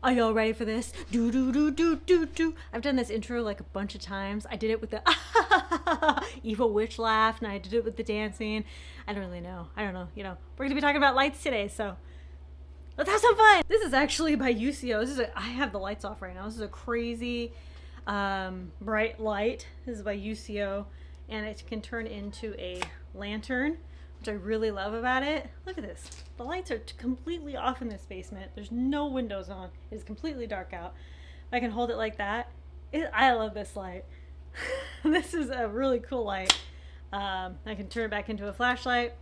Are y'all ready for this? Do do do do do do. I've done this intro like a bunch of times. I did it with the evil witch laugh, and I did it with the dancing. I don't really know. I don't know. You know, we're gonna be talking about lights today, so let's have some fun. This is actually by UCO. I have the lights off right now. This is a crazy bright light. This is by UCO, and it can turn into a lantern, which I really love about it. Look at this. The lights are completely off in this basement. There's no windows on. It's completely dark out. I can hold it like that. I love this light. This is a really cool light. I can turn it back into a flashlight,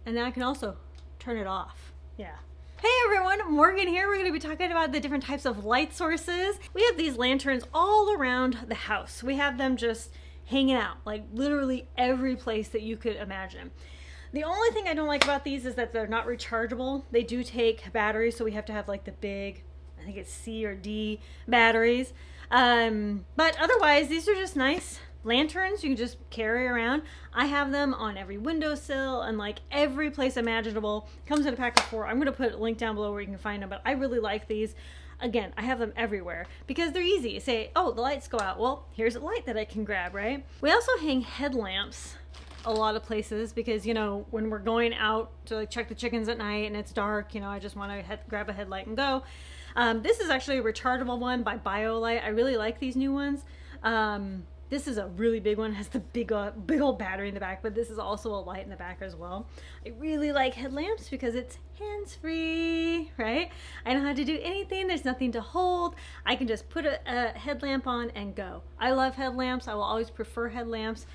and then I can also turn it off. Yeah. Hey everyone, Morgan here. We're going to be talking about the different types of light sources. We have these lanterns all around the house. We have them just hanging out, like literally every place that you could imagine. The only thing I don't like about these is that they're not rechargeable. They do take batteries, so we have to have like the big, I think it's C or D batteries. But otherwise, these are just nice lanterns you can just carry around. I have them on every windowsill and like every place imaginable. Comes in a pack of 4. I'm going to put a link down below where you can find them, but I really like these. Again, I have them everywhere because they're easy. You say, oh, the lights go out. Well, here's a light that I can grab, right? We also hang headlamps a lot of places because, you know, when we're going out to like check the chickens at night and it's dark, you know, I just want to grab a headlight and go. This is actually a rechargeable one by BioLite. I really like these new ones. This is a really big one. It has the big old battery in the back, but this is also a light in the back as well. I really like headlamps because it's hands-free, right? I don't have to do anything. There's nothing to hold. I can just put a headlamp on and go. I love headlamps. I will always prefer headlamps,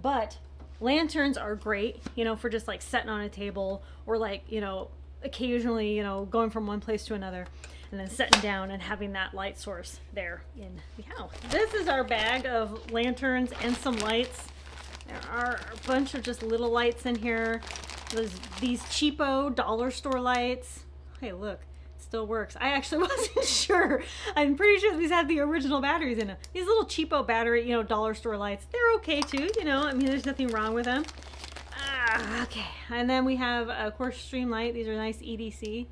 but lanterns are great, you know, for just like setting on a table or like, you know, occasionally, you know, going from one place to another and then setting down and having that light source there in the house. This is our bag of lanterns and some lights. There are a bunch of just little lights in here. There's these cheapo dollar store lights. Hey, look, it still works. I actually wasn't sure. I'm pretty sure these have the original batteries in them. These little cheapo battery, you know, dollar store lights, they're okay too, you know, I mean, there's nothing wrong with them. Okay, and then we have a coarse stream light. These are nice EDC.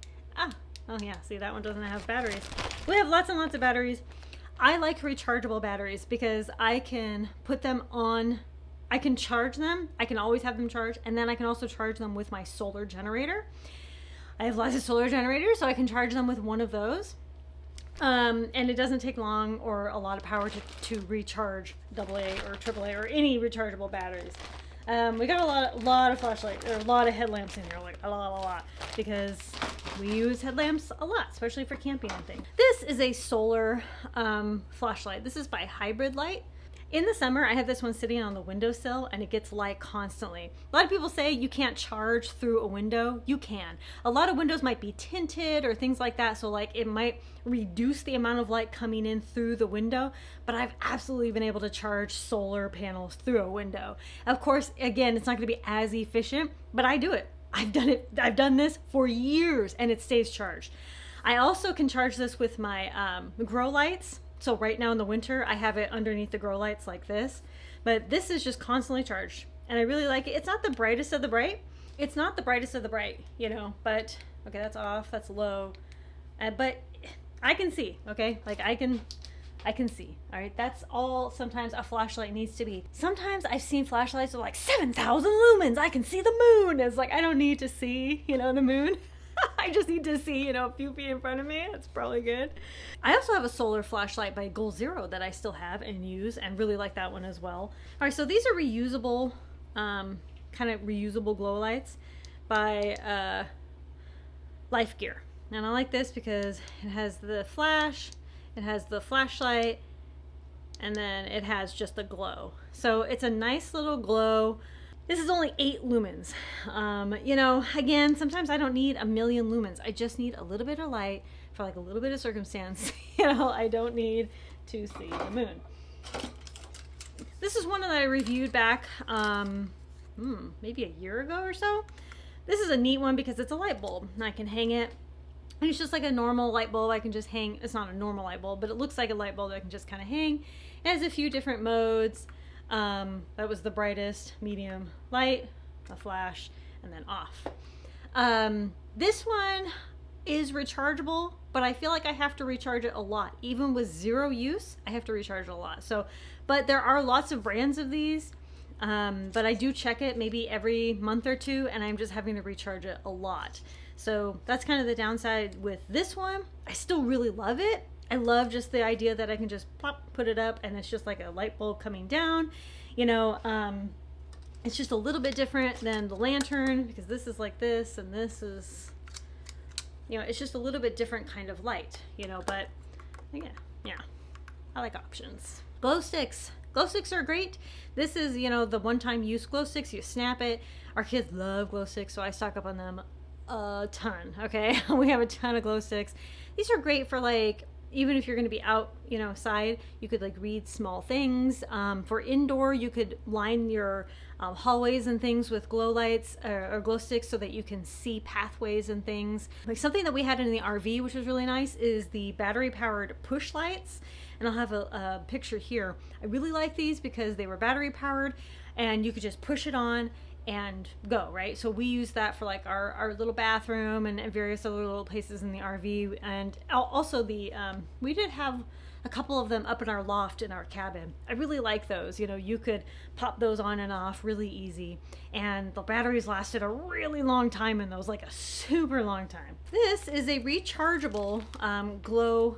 Oh yeah, see, that one doesn't have batteries. We have lots and lots of batteries. I like rechargeable batteries because I can put them on, I can charge them. I can always have them charged, and then I can also charge them with my solar generator. I have lots of solar generators, so I can charge them with one of those. And it doesn't take long or a lot of power to recharge AA or AAA or any rechargeable batteries. We got a lot of flashlights, or a lot of headlamps in here, like a lot, because we use headlamps a lot, especially for camping and things. This is a solar flashlight. This is by Hybrid Light. In the summer, I have this one sitting on the windowsill and it gets light constantly. A lot of people say you can't charge through a window. You can. A lot of windows might be tinted or things like that, so like it might reduce the amount of light coming in through the window, but I've absolutely been able to charge solar panels through a window. Of course, again, it's not going to be as efficient, but I do it. I've done it. I've done this for years and it stays charged. I also can charge this with my grow lights. So right now in the winter, I have it underneath the grow lights like this, but this is just constantly charged and I really like it. It's not the brightest of the bright. It's not the brightest of the bright, you know, but okay, that's off, that's low, but I can see, okay? Like I can see, all right? That's all sometimes a flashlight needs to be. Sometimes I've seen flashlights with like 7,000 lumens. I can see the moon. It's like, I don't need to see, you know, the moon. I just need to see, you know, a few feet in front of me. That's probably good. I also have a solar flashlight by Goal Zero that I still have and use and really like that one as well. All right, so these are reusable, kind of reusable glow lights by Life Gear. And I like this because it has the flash, it has the flashlight, and then it has just the glow. So it's a nice little glow. This is only 8 lumens. You know, again, sometimes I don't need a million lumens. I just need a little bit of light for like a little bit of circumstance. You know, I don't need to see the moon. This is one that I reviewed back maybe a year ago or so. This is a neat one because it's a light bulb and I can hang it. And it's just like a normal light bulb I can just hang. It's not a normal light bulb, but it looks like a light bulb that I can just kind of hang. It has a few different modes. That was the brightest, medium, light, a flash, and then off. This one is rechargeable, but I feel like I have to recharge it a lot. Even with 0 use, I have to recharge it a lot. So, but there are lots of brands of these. But I do check it maybe every month or two, and I'm just having to recharge it a lot. So that's kind of the downside with this one. I still really love it. I love just the idea that I can just pop, put it up, and it's just like a light bulb coming down. You know, it's just a little bit different than the lantern, because this is like this, and this is, you know, it's just a little bit different kind of light, you know, but yeah, I like options. Glow sticks. Glow sticks are great. This is, you know, the one-time use glow sticks. You snap it. Our kids love glow sticks, so I stock up on them a ton, okay? We have a ton of glow sticks. These are great for, like, even if you're going to be out, you know, side, you could like read small things. For indoor, you could line your hallways and things with glow lights or glow sticks so that you can see pathways and things. Like something that we had in the RV, which was really nice, is the battery powered push lights. And I'll have a picture here. I really like these because they were battery powered and you could just push it on and go, right? So we use that for like our little bathroom and various other little places in the RV. And also the we did have a couple of them up in our loft in our cabin. I really like those. You know, you could pop those on and off really easy, and the batteries lasted a really long time in those, like a super long time. This is a rechargeable glow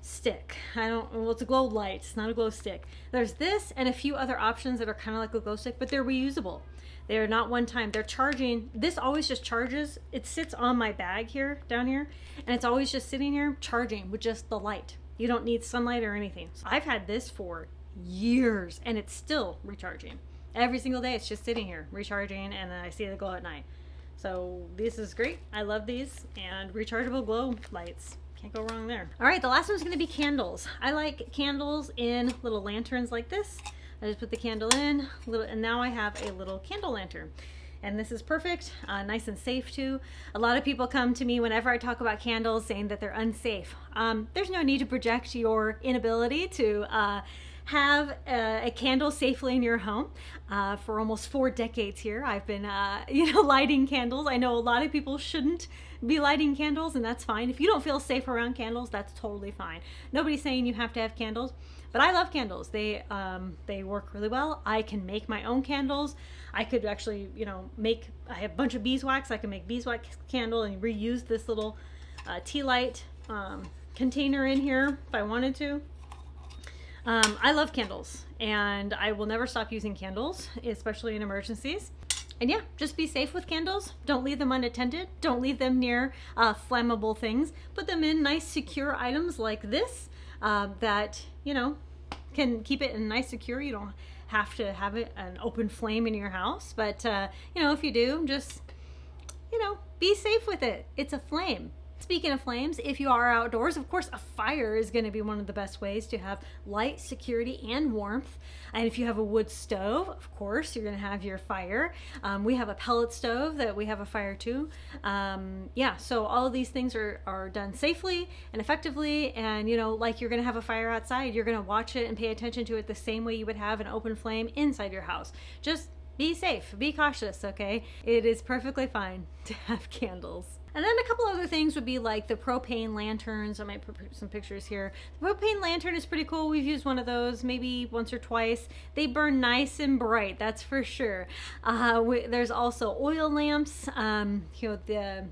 stick. Well, it's a glow light, it's not a glow stick. There's this and a few other options that are kind of like a glow stick, but they're reusable. They're not one time. They're charging. This always just charges. It sits on my bag here, down here, and it's always just sitting here charging with just the light. You don't need sunlight or anything. So I've had this for years and it's still recharging. Every single day it's just sitting here recharging, and then I see the glow at night. So this is great. I love these, and rechargeable glow lights. Can't go wrong there. All right, the last one's going to be candles. I like candles in little lanterns like this. I just put the candle in, and now I have a little candle lantern. And this is perfect, nice and safe too. A lot of people come to me whenever I talk about candles saying that they're unsafe. There's no need to project your inability to have a candle safely in your home. For almost 4 decades here, I've been lighting candles. I know a lot of people shouldn't be lighting candles, and that's fine. If you don't feel safe around candles, that's totally fine. Nobody's saying you have to have candles, but I love candles. They work really well. I can make my own candles. I could actually, I have a bunch of beeswax. I can make beeswax candle and reuse this little tea light container in here if I wanted to. I love candles, and I will never stop using candles, especially in emergencies. And yeah, just be safe with candles. Don't leave them unattended. Don't leave them near flammable things. Put them in nice, secure items like this that, can keep it in nice, secure. You don't have to have it an open flame in your house. But, if you do, just, be safe with it. It's a flame. Speaking of flames, if you are outdoors, of course, a fire is going to be one of the best ways to have light, security, and warmth. And if you have a wood stove, of course, you're going to have your fire. We have a pellet stove that we have a fire too. So all of these things are done safely and effectively. And, like you're going to have a fire outside, you're going to watch it and pay attention to it the same way you would have an open flame inside your house. Just be safe, be cautious, okay? It is perfectly fine to have candles. And then a couple other things would be like the propane lanterns. I might put some pictures here. The propane lantern is pretty cool. We've used one of those maybe once or twice. They burn nice and bright, that's for sure. There's also oil lamps. The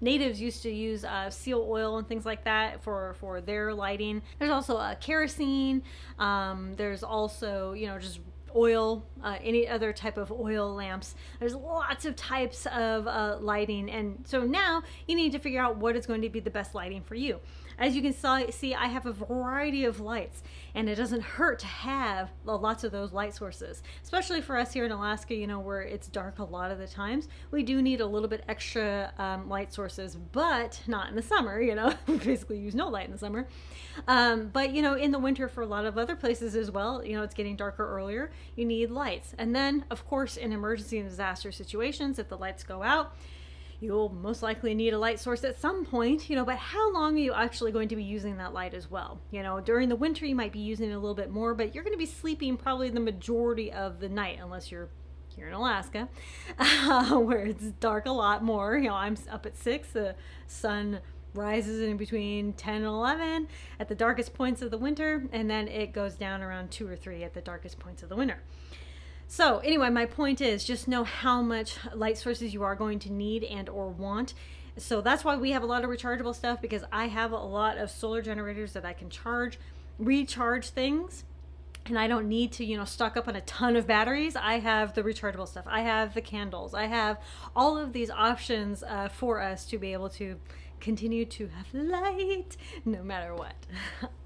natives used to use seal oil and things like that for their lighting. There's also kerosene. There's also, just oil, any other type of oil lamps. There's lots of types of lighting, and so now you need to figure out what is going to be the best lighting for you. As you can see, I have a variety of lights, and it doesn't hurt to have lots of those light sources, especially for us here in Alaska, where it's dark a lot of the times. We do need a little bit extra light sources, but not in the summer. We basically use no light in the summer. But in the winter, for a lot of other places as well, it's getting darker earlier. You need lights. And then, of course, in emergency and disaster situations, if the lights go out, you'll most likely need a light source at some point, but how long are you actually going to be using that light as well? During the winter, you might be using it a little bit more, but you're going to be sleeping probably the majority of the night, unless you're here in Alaska, where it's dark a lot more. I'm up at 6, the sun rises in between 10 and 11 at the darkest points of the winter, and then it goes down around 2 or 3 at the darkest points of the winter. So anyway, my point is just know how much light sources you are going to need and or want. So that's why we have a lot of rechargeable stuff, because I have a lot of solar generators that I can recharge things. And I don't need to, stock up on a ton of batteries. I have the rechargeable stuff. I have the candles. I have all of these options for us to be able to continue to have light no matter what.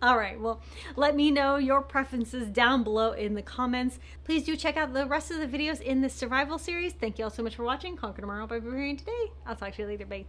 All right, well, let me know your preferences down below in the comments. Please do check out the rest of the videos in this survival series. Thank you all so much for watching. Conquer tomorrow by preparing today. I'll talk to you later. Bye.